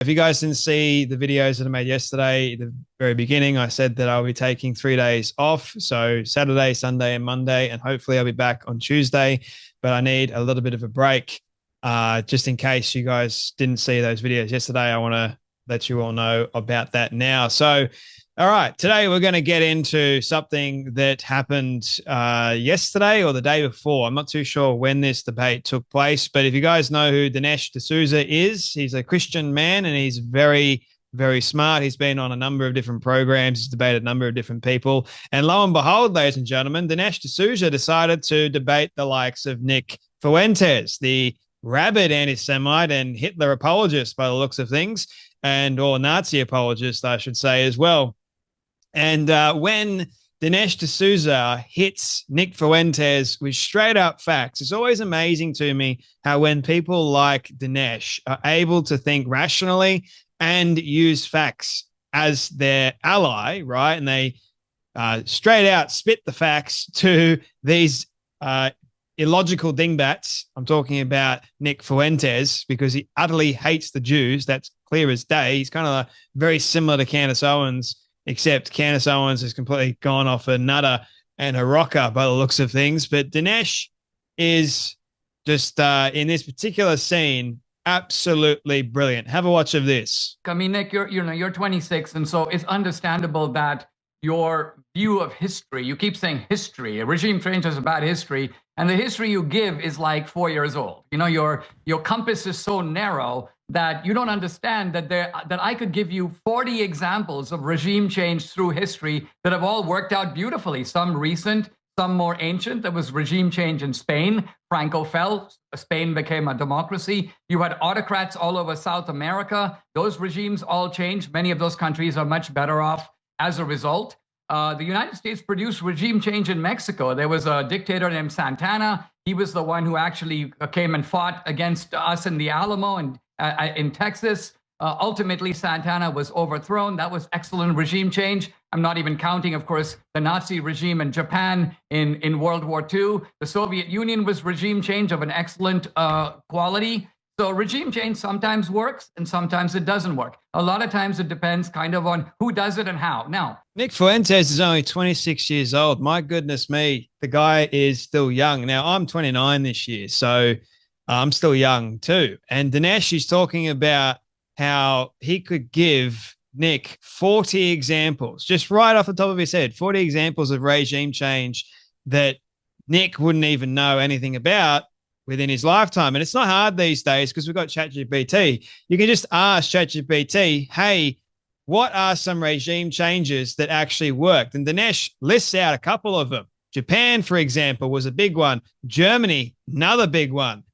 If you guys didn't see the videos that I made yesterday, the very beginning, I said that I'll be taking 3 days off. So Saturday, Sunday, and Monday, and hopefully I'll be back on Tuesday. But I need a little bit of a break. Just in case you guys didn't see those videos yesterday, I want to let you all know about that now. So, all right, today we're going to get into something that happened yesterday or the day before. I'm not too sure when this debate took place, but if you guys know who Dinesh D'Souza is, he's a Christian man and he's very, very smart. He's been on a number of different programs. He's debated a number of different people. And lo and behold, ladies and gentlemen, Dinesh D'Souza decided to debate the likes of Nick Fuentes, the rabid anti-Semite and Hitler apologist by the looks of things, or Nazi apologist, I should say, as well. And when Dinesh D'Souza hits Nick Fuentes with straight up facts, it's always amazing to me how when people like Dinesh are able to think rationally and use facts as their ally, right? And they straight out spit the facts to these illogical dingbats. I'm talking about Nick Fuentes because he utterly hates the Jews. That's clear as day. He's kind of very similar to Candace Owens, except Candace Owens has completely gone off a nutter and a rocker by the looks of things. But Dinesh is just, in this particular scene, absolutely brilliant. Have a watch of this. I mean, Nick, you're 26, and so it's understandable that your view of history, you keep saying history, a regime change is about history, and the history you give is like 4 years old. You know, your compass is so narrow that you don't understand that I could give you 40 examples of regime change through history that have all worked out beautifully, some recent, some more ancient. There was regime change in Spain. Franco fell. Spain became a democracy. You had autocrats all over South America. Those regimes all changed. Many of those countries are much better off as a result. The United States produced regime change in Mexico. There was a dictator named Santana. He was the one who actually came and fought against us in the Alamo and in Texas. Ultimately, Santana was overthrown. That was excellent regime change. I'm not even counting, of course, the Nazi regime in Japan in World War II. The Soviet Union was regime change of an excellent quality. So regime change sometimes works and sometimes it doesn't work. A lot of times it depends kind of on who does it and how. Now, Nick Fuentes is only 26 years old. My goodness me, the guy is still young. Now, I'm 29 this year, so I'm still young too. And Dinesh is talking about how he could give Nick 40 examples, just right off the top of his head, 40 examples of regime change that Nick wouldn't even know anything about within his lifetime. And it's not hard these days because we've got ChatGPT. You can just ask ChatGPT, hey, what are some regime changes that actually worked? And Dinesh lists out a couple of them. Japan, for example, was a big one. Germany, another big one.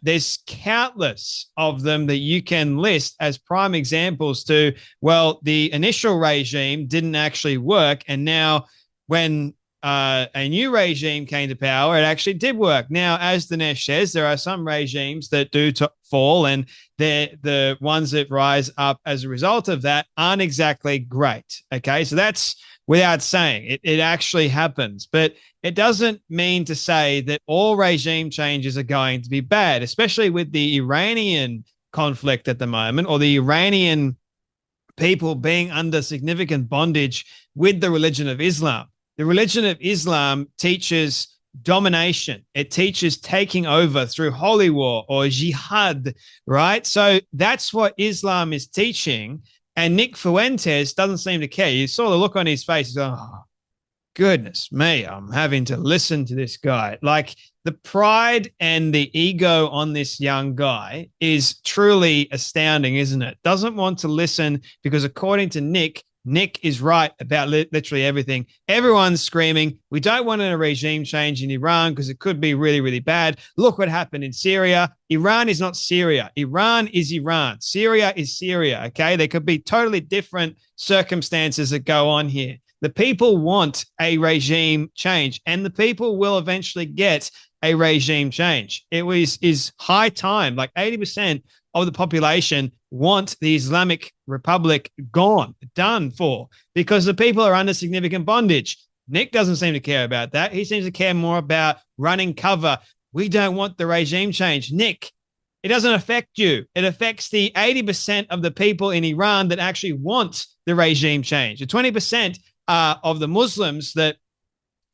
There's countless of them that you can list as prime examples to, well, the initial regime didn't actually work. And now when a new regime came to power, it actually did work. Now, as Dinesh says, there are some regimes that do fall, and the ones that rise up as a result of that aren't exactly great. Okay, so that's without saying. It actually happens, but it doesn't mean to say that all regime changes are going to be bad, especially with the Iranian conflict at the moment, or the Iranian people being under significant bondage with the religion of Islam. The religion of Islam teaches domination. It teaches taking over through holy war or jihad, right? So that's what Islam is teaching. And Nick Fuentes doesn't seem to care. You saw the look on his face. He's like, oh, goodness me, I'm having to listen to this guy. Like, the pride and the ego on this young guy is truly astounding, isn't it? Doesn't want to listen because according to Nick is right about literally everything. Everyone's screaming, we don't want a regime change in Iran because it could be really, really bad. Look what happened in Syria. Iran is not Syria. Iran is Iran. Syria is Syria, okay? There could be totally different circumstances that go on here. The people want a regime change, and the people will eventually get a regime change. Is high time. Like 80% of the population want the Islamic Republic gone, done for, because the people are under significant bondage. Nick doesn't seem to care about that. He seems to care more about running cover. We don't want the regime change. Nick, It doesn't affect you. It affects the 80% of the people in Iran that actually want the regime change. The 20% of the Muslims that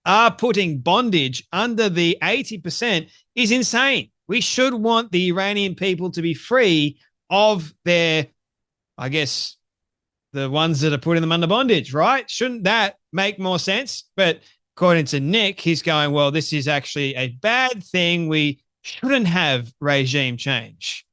are putting bondage under the 80% is insane. We should want the Iranian people to be free of their, I guess, the ones that are putting them under bondage, right? Shouldn't that make more sense? But according to Nick, he's going, well, this is actually a bad thing. We shouldn't have regime change.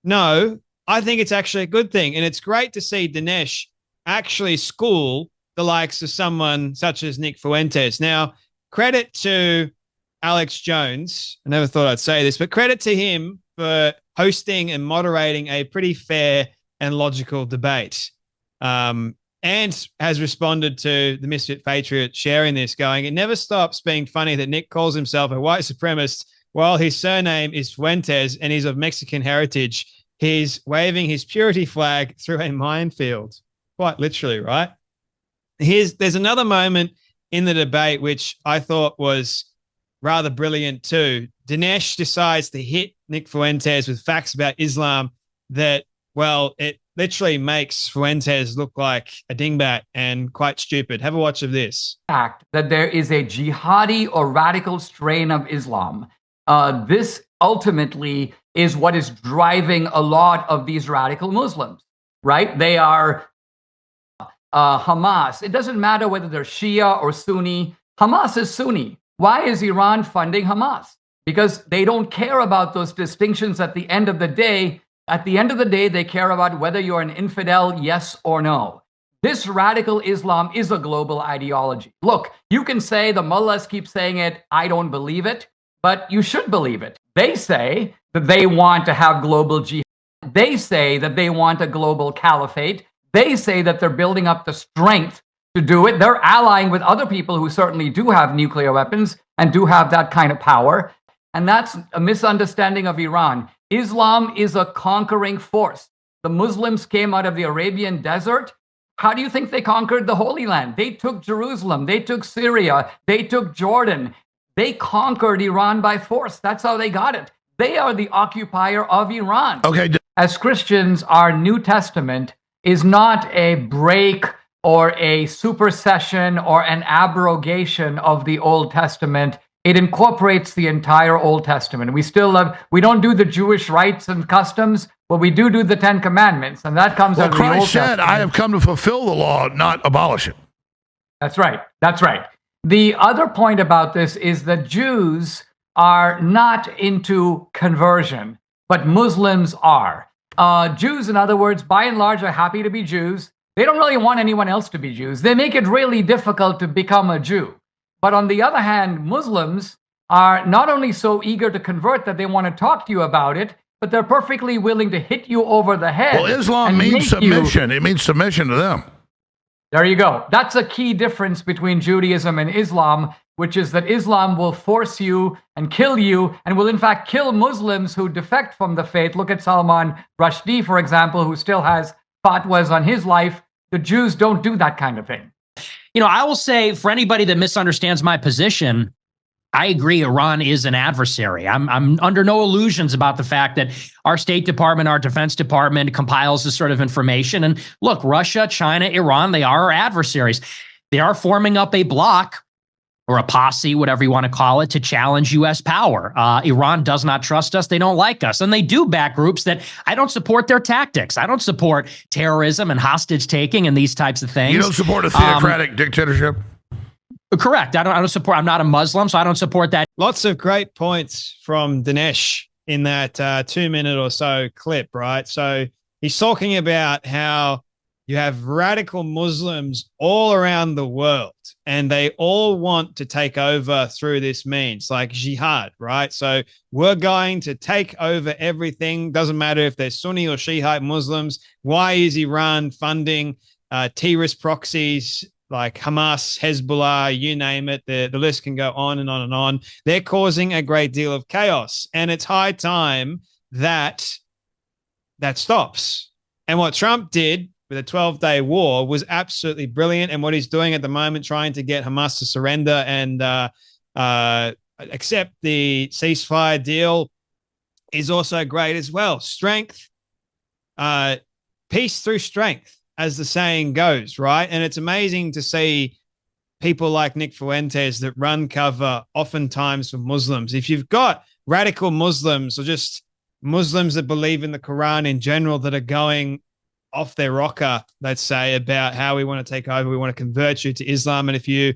No, I think it's actually a good thing. And it's great to see Dinesh actually school the likes of someone such as Nick Fuentes. Now, credit to Alex Jones. I never thought I'd say this, but credit to him for hosting and moderating a pretty fair and logical debate. And has responded to the Misfit Patriot sharing this, going, it never stops being funny that Nick calls himself a white supremacist while his surname is Fuentes and he's of Mexican heritage. He's waving his purity flag through a minefield. Quite literally, right? There's another moment in the debate which I thought was rather brilliant too. Dinesh decides to hit Nick Fuentes with facts about Islam that, well, it literally makes Fuentes look like a dingbat and quite stupid. Have a watch of this. Fact that there is a jihadi or radical strain of Islam. This ultimately is what is driving a lot of these radical Muslims, right? They are Hamas. It doesn't matter whether they're Shia or Sunni. Hamas is Sunni. Why is Iran funding Hamas? Because they don't care about those distinctions at the end of the day. At the end of the day, they care about whether you're an infidel, yes or no. This radical Islam is a global ideology. Look, you can say the mullahs keep saying it, I don't believe it, but you should believe it. They say that they want to have global jihad. They say that they want a global caliphate. They say that they're building up the strength to do it. They're allying with other people who certainly do have nuclear weapons and do have that kind of power. And that's a misunderstanding of Iran. Islam is a conquering force. The Muslims came out of the Arabian desert. How do you think they conquered the Holy Land? They took Jerusalem. They took Syria. They took Jordan. They conquered Iran by force. That's how they got it. They are the occupier of Iran. Okay. As Christians, our New Testament is not a break or a supersession or an abrogation of the Old Testament. It incorporates the entire Old Testament. We don't do the Jewish rites and customs, but we do the Ten Commandments, and that comes out of the Old Christ said, Testament. I have come to fulfill the law, not abolish it. That's right. That's right. The other point about this is that Jews are not into conversion, but Muslims are. Jews, in other words, by and large, are happy to be Jews. They don't really want anyone else to be Jews. They make it really difficult to become a Jew. But on the other hand, Muslims are not only so eager to convert that they want to talk to you about it, but they're perfectly willing to hit you over the head. Well, Islam means submission. It means submission to them. There you go. That's a key difference between Judaism and Islam, which is that Islam will force you and kill you and will in fact kill Muslims who defect from the faith. Look at Salman Rushdie, for example, who still has fatwas on his life. The Jews don't do that kind of thing. You know, I will say for anybody that misunderstands my position, I agree Iran is an adversary. I'm under no illusions about the fact that our State Department, our Defense Department compiles this sort of information. And look, Russia, China, Iran, they are our adversaries. They are forming up a bloc or a posse, whatever you want to call it, to challenge U.S. power. Iran does not trust us. They don't like us. And they do back groups that I don't support their tactics. I don't support terrorism and hostage taking and these types of things. You don't support a theocratic dictatorship? Correct. I don't support, I'm not a Muslim, so I don't support that. Lots of great points from Dinesh in that 2-minute or so clip, right? So he's talking about how you have radical Muslims all around the world, and they all want to take over through this means, like jihad, right? So we're going to take over everything. Doesn't matter if they're Sunni or Shiite Muslims. Why is Iran funding terrorist proxies like Hamas, Hezbollah, you name it? The list can go on and on and on. They're causing a great deal of chaos, and it's high time that stops. And what Trump did with a 12-day war was absolutely brilliant. And what he's doing at the moment, trying to get Hamas to surrender and accept the ceasefire deal, is also great as well. Strength, peace through strength, as the saying goes, right? And it's amazing to see people like Nick Fuentes that run cover oftentimes for Muslims. If you've got radical Muslims or just Muslims that believe in the Quran in general that are going off their rocker, let's say, about how we want to take over, we want to convert you to Islam, and if you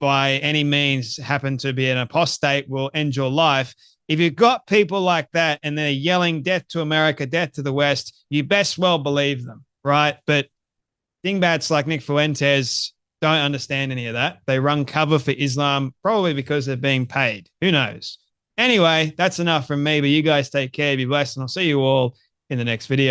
by any means happen to be an apostate, will end your life. If you've got people like that and they're yelling death to America, death to the West, you best well believe them, right? But dingbats like Nick Fuentes don't understand any of that. They run cover for Islam, probably because they're being paid. Who knows? Anyway, that's enough from me, but you guys take care, be blessed, and I'll see you all in the next video.